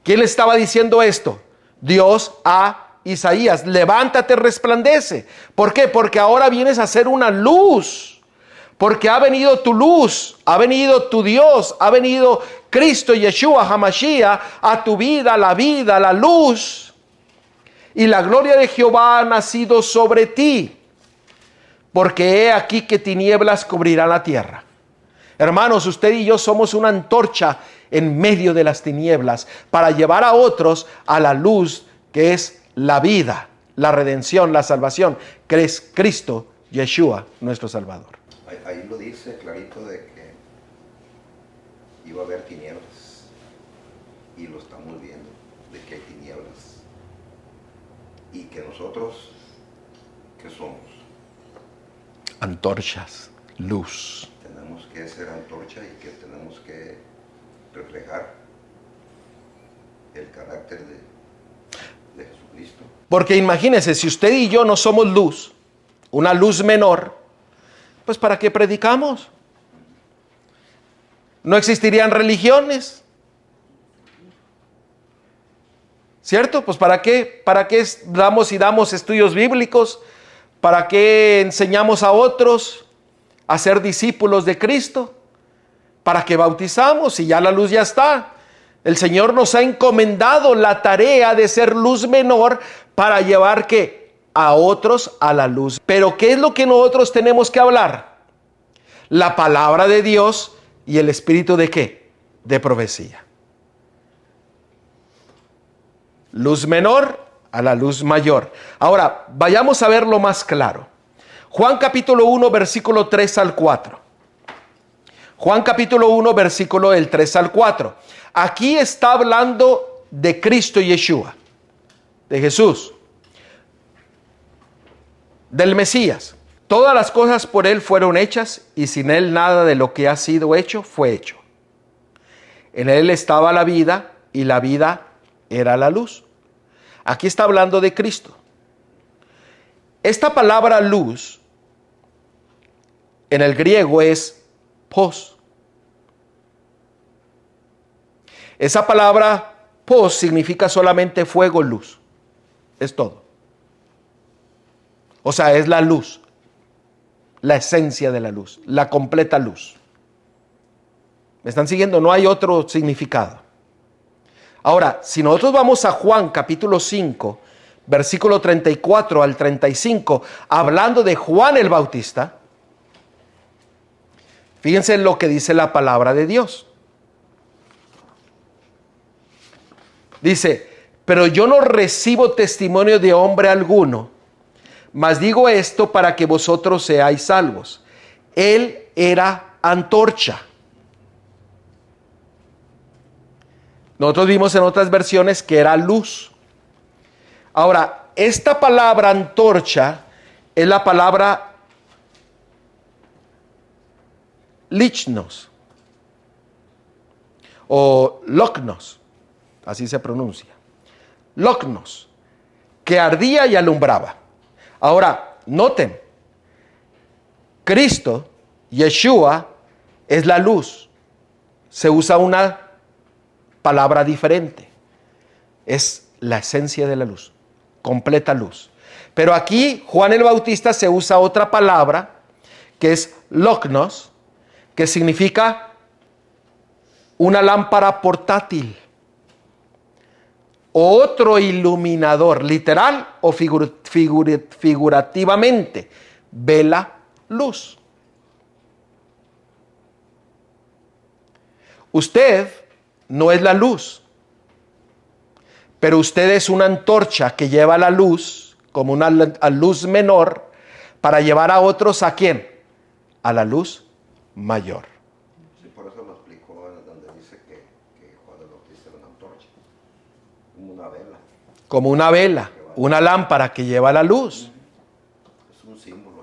¿quién le estaba diciendo esto? Dios a Isaías. Levántate, resplandece. ¿Por qué? Porque ahora vienes a ser una luz. Porque ha venido tu luz, ha venido tu Dios, ha venido Cristo Yeshua HaMashiach a tu vida, la luz. Y la gloria de Jehová ha nacido sobre ti. Porque he aquí que tinieblas cubrirán la tierra. Hermanos, usted y yo somos una antorcha en medio de las tinieblas para llevar a otros a la luz que es la vida, la redención, la salvación, que es Cristo Yeshua, nuestro Salvador. Ahí lo dice clarito de que iba a haber tinieblas, y lo estamos viendo, de que hay tinieblas, y que nosotros, ¿qué somos? Antorchas, luz. Tenemos que ser antorcha y que tenemos que reflejar el carácter de Jesucristo. Porque imagínense, si usted y yo no somos luz, una luz menor, pues ¿para qué predicamos? No existirían religiones. ¿Cierto? Pues ¿para qué damos estudios bíblicos? ¿Para qué enseñamos a otros a ser discípulos de Cristo? ¿Para qué bautizamos? Si ya la luz ya está. El Señor nos ha encomendado la tarea de ser luz menor para llevar ¿qué? A otros a la luz. Pero ¿qué es lo que nosotros tenemos que hablar? La palabra de Dios y el espíritu de ¿qué? De profecía. Luz menor a la luz mayor. Ahora, vayamos a verlo más claro. Juan capítulo 1, versículo 3 al 4. Juan capítulo 1, versículo del 3 al 4. Aquí está hablando de Cristo Yeshua, de Jesús, del Mesías. Todas las cosas por Él fueron hechas, y sin Él nada de lo que ha sido hecho fue hecho. En él estaba la vida y la vida era la luz. Aquí está hablando de Cristo. Esta palabra luz en el griego es pos. Esa palabra pos significa solamente fuego, luz. Es todo. O sea, es la luz, la esencia de la luz, la completa luz. ¿Me están siguiendo? No hay otro significado. Ahora, si nosotros vamos a Juan capítulo 5, versículo 34 al 35, hablando de Juan el Bautista, fíjense en lo que dice la palabra de Dios. Dice, pero yo no recibo testimonio de hombre alguno, mas digo esto para que vosotros seáis salvos. Él era antorcha. Nosotros vimos en otras versiones que era luz. Ahora, esta palabra antorcha es la palabra lichnos o lognos, así se pronuncia. Lognos, que ardía y alumbraba. Ahora, noten, Cristo, Yeshua, es la luz. Se usa una palabra diferente. Es la esencia de la luz, completa luz. Pero aquí, Juan el Bautista se usa otra palabra, que es lognos, que significa una lámpara portátil. Otro iluminador, literal o figurativamente, vela luz. Usted no es la luz, pero usted es una antorcha que lleva la luz como una luz menor para llevar a otros ¿a quién? A la luz mayor. Sí, por eso lo explicó donde dice que Juan el Bautista era una antorcha, como una vela. Como una vela, una lámpara que lleva la luz. Es un símbolo.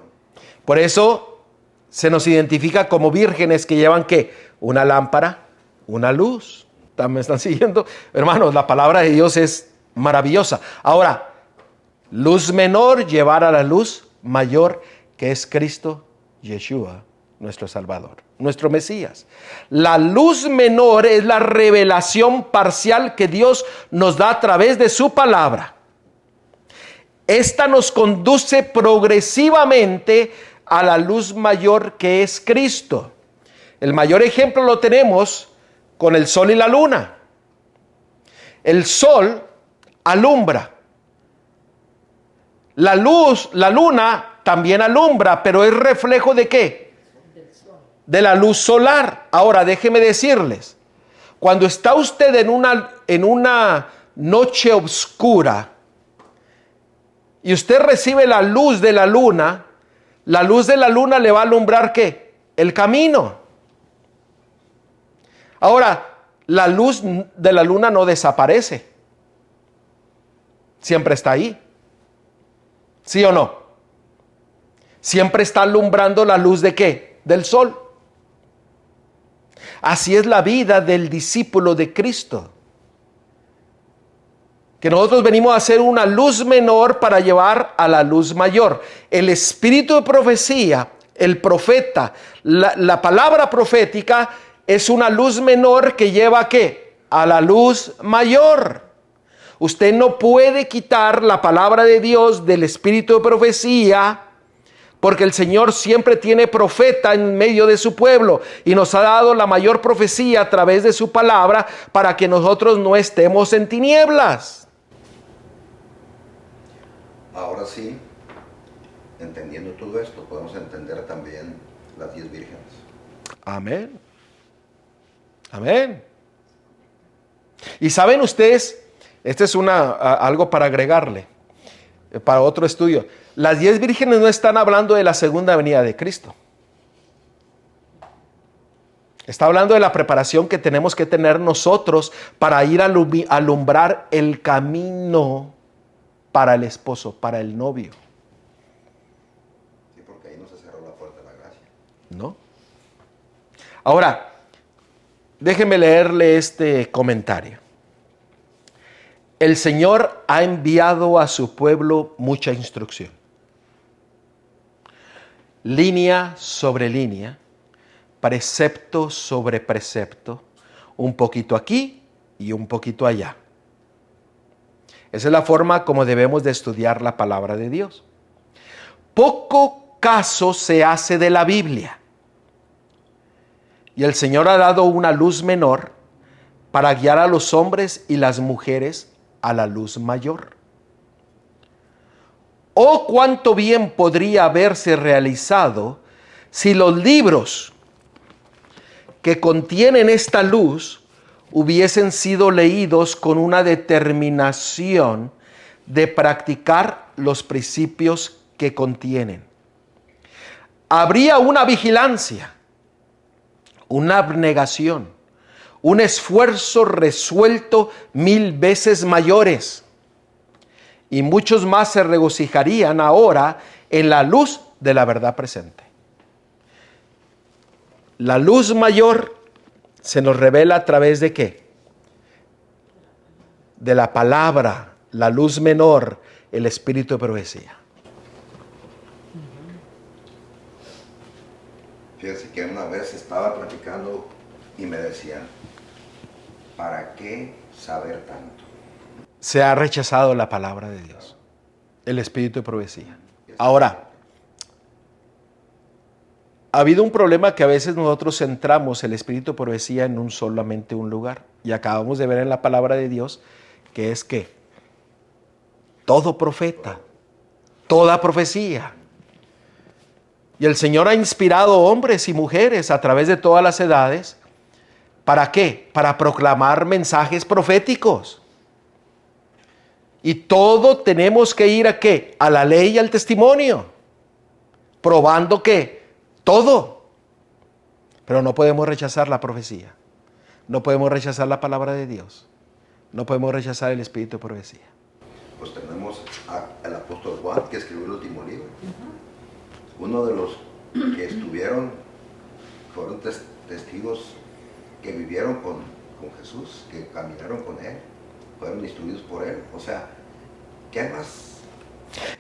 Por eso se nos identifica como vírgenes que llevan ¿qué? Una lámpara, una luz. ¿Me están siguiendo? Hermanos, la palabra de Dios es maravillosa. Ahora, luz menor llevar a la luz mayor, que es Cristo Yeshua, nuestro Salvador, nuestro Mesías. La luz menor es la revelación parcial que Dios nos da a través de su palabra. Esta nos conduce progresivamente a la luz mayor que es Cristo. El mayor ejemplo lo tenemos con el sol y la luna. El sol alumbra. La luz, la luna también alumbra, pero es reflejo ¿de qué? De la luz solar. Ahora, déjeme decirles, cuando está usted en una noche oscura y usted recibe la luz de la luz de la luna le va a alumbrar ¿qué? El camino. Ahora, la luz de la luna no desaparece. Siempre está ahí. ¿Sí o no? Siempre está alumbrando la luz ¿de qué? Del sol. Así es la vida del discípulo de Cristo. Que nosotros venimos a hacer una luz menor para llevar a la luz mayor. El espíritu de profecía, el profeta, la palabra profética es una luz menor que lleva ¿a qué? A la luz mayor. Usted no puede quitar la palabra de Dios del espíritu de profecía, porque el Señor siempre tiene profeta en medio de su pueblo y nos ha dado la mayor profecía a través de su palabra para que nosotros no estemos en tinieblas. Ahora sí, entendiendo todo esto, podemos entender también las 10 vírgenes. Amén. Amén. Y saben ustedes, este es algo para agregarle, para otro estudio. Las 10 vírgenes no están hablando de la segunda venida de Cristo. Está hablando de la preparación que tenemos que tener nosotros para ir a alumbrar el camino para el esposo, para el novio. Sí, porque ahí no se cerró la puerta de la gracia. ¿No? Ahora, Déjeme leerle este comentario. El Señor ha enviado a su pueblo mucha instrucción. Línea sobre línea, precepto sobre precepto, un poquito aquí y un poquito allá. Esa es la forma como debemos de estudiar la palabra de Dios. Poco caso se hace de la Biblia. Y el Señor ha dado una luz menor para guiar a los hombres y las mujeres a la luz mayor. Oh, cuánto bien podría haberse realizado si los libros que contienen esta luz hubiesen sido leídos con una determinación de practicar los principios que contienen. Habría una vigilancia, una abnegación, un esfuerzo resuelto 1000 veces mayores, y muchos más se regocijarían ahora en la luz de la verdad presente. La luz mayor se nos revela a través de ¿qué? De la palabra. La luz menor, el espíritu de profecía. Fíjense que una vez estaba platicando y me decían, ¿para qué saber tanto? Se ha rechazado la palabra de Dios, el espíritu de profecía. Ahora, ha habido un problema que a veces nosotros centramos el espíritu de profecía en solamente un lugar. Y acabamos de ver en la palabra de Dios que es que todo profeta, toda profecía. Y el Señor ha inspirado hombres y mujeres a través de todas las edades. ¿Para qué? Para proclamar mensajes proféticos. Y todo tenemos que ir ¿a qué? A la ley y al testimonio. Probando que todo. Pero no podemos rechazar la profecía. No podemos rechazar la palabra de Dios. No podemos rechazar el espíritu de profecía. Pues tenemos al apóstol Juan, que escribió el último libro. Uno de los que estuvieron, fueron testigos que vivieron con Jesús, que caminaron con Él, fueron instruidos por Él. O sea, ¿qué más?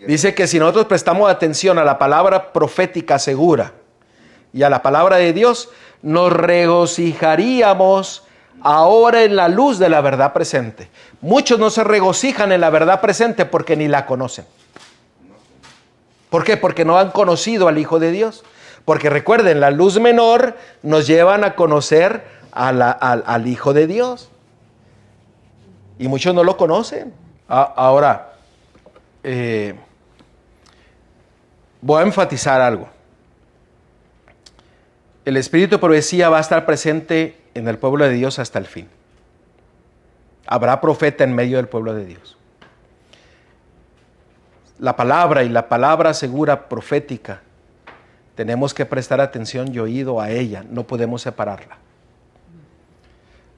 Dice que si nosotros prestamos atención a la palabra profética segura y a la palabra de Dios, nos regocijaríamos ahora en la luz de la verdad presente. Muchos no se regocijan en la verdad presente porque ni la conocen. ¿Por qué? Porque no han conocido al Hijo de Dios. Porque recuerden, la luz menor nos llevan a conocer al Hijo de Dios. Y muchos no lo conocen. Ahora, voy a enfatizar algo. El espíritu de profecía va a estar presente en el pueblo de Dios hasta el fin. Habrá profeta en medio del pueblo de Dios. La palabra y la palabra segura profética, tenemos que prestar atención y oído a ella, no podemos separarla.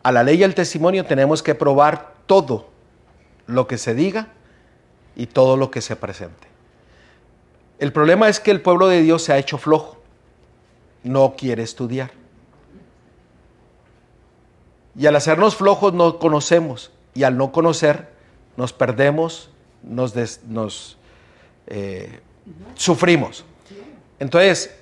A la ley y al testimonio tenemos que probar todo lo que se diga y todo lo que se presente. El problema es que el pueblo de Dios se ha hecho flojo, no quiere estudiar. Y al hacernos flojos no conocemos, y al no conocer nos perdemos, sufrimos. Entonces,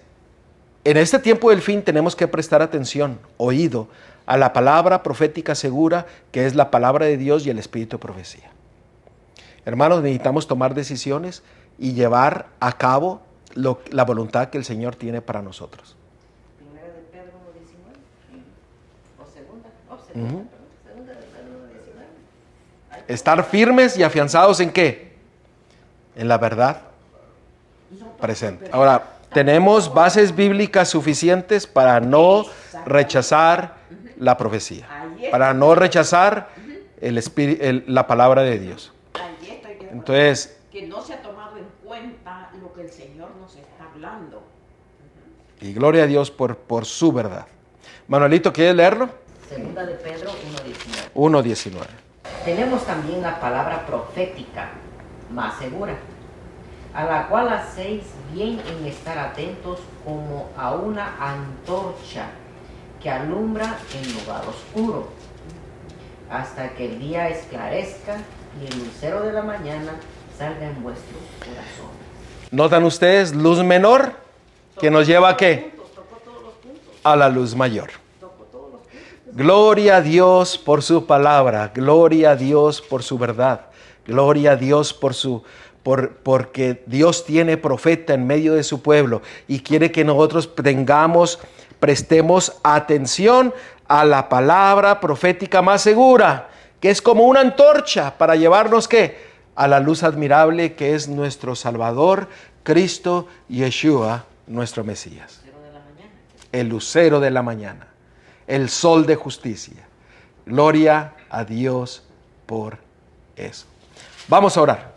en este tiempo del fin tenemos que prestar atención, oído, a la palabra profética segura, que es la palabra de Dios y el espíritu de profecía. Hermanos, necesitamos tomar decisiones y llevar a cabo la voluntad que el Señor tiene para nosotros. Primera de Pedro 1:19. O segunda de Pedro 1:19. Estar firmes y afianzados ¿en qué? En la verdad presente. Ahora, tenemos bases bíblicas suficientes para no rechazar la profecía, para no rechazar la palabra de Dios. Allí estoy de acuerdo. Entonces, que no se ha tomado en cuenta lo que el Señor nos está hablando. y gloria a Dios por su verdad. Manuelito, ¿quieres leerlo? Segunda de Pedro 1:19. 1:19. Tenemos también la palabra profética más segura, a la cual hacéis bien en estar atentos como a una antorcha que alumbra en lugar oscuro, hasta que el día esclarezca y el lucero de la mañana salga en vuestro corazón. ¿Notan ustedes? Luz menor que nos lleva ¿a qué? A la luz mayor. Gloria a Dios por su palabra, gloria a Dios por su verdad, gloria a Dios porque Dios tiene profeta en medio de su pueblo y quiere que nosotros prestemos atención a la palabra profética más segura, que es como una antorcha para llevarnos ¿qué? A la luz admirable que es nuestro Salvador, Cristo Yeshua, nuestro Mesías. El lucero de la mañana, el sol de justicia. Gloria a Dios por eso. Vamos a orar.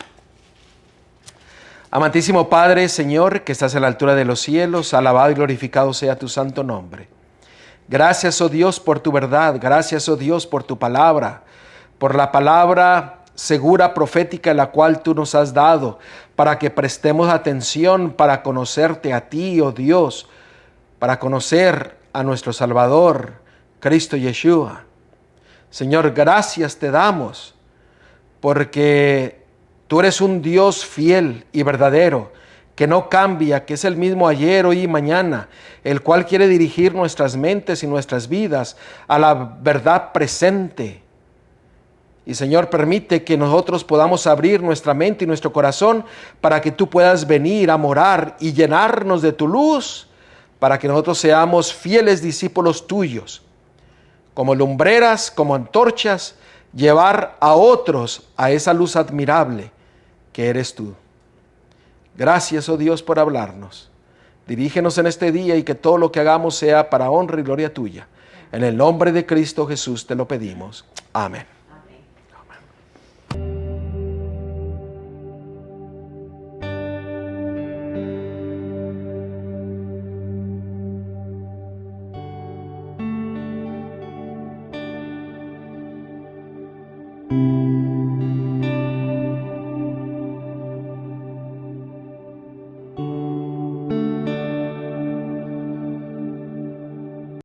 Amantísimo Padre, Señor, que estás a la altura de los cielos, alabado y glorificado sea tu santo nombre. Gracias, oh Dios, por tu verdad. Gracias, oh Dios, por tu palabra, por la palabra segura, profética, la cual tú nos has dado, para que prestemos atención para conocerte a ti, oh Dios, para conocer a nuestro Salvador, Cristo Yeshua. Señor, gracias te damos, porque tú eres un Dios fiel y verdadero, que no cambia, que es el mismo ayer, hoy y mañana, el cual quiere dirigir nuestras mentes y nuestras vidas a la verdad presente. Y Señor, permite que nosotros podamos abrir nuestra mente y nuestro corazón para que tú puedas venir a morar y llenarnos de tu luz, para que nosotros seamos fieles discípulos tuyos, como lumbreras, como antorchas, llevar a otros a esa luz admirable que eres tú. Gracias, oh Dios, por hablarnos. Dirígenos en este día y que todo lo que hagamos sea para honra y gloria tuya. En el nombre de Cristo Jesús te lo pedimos. Amén.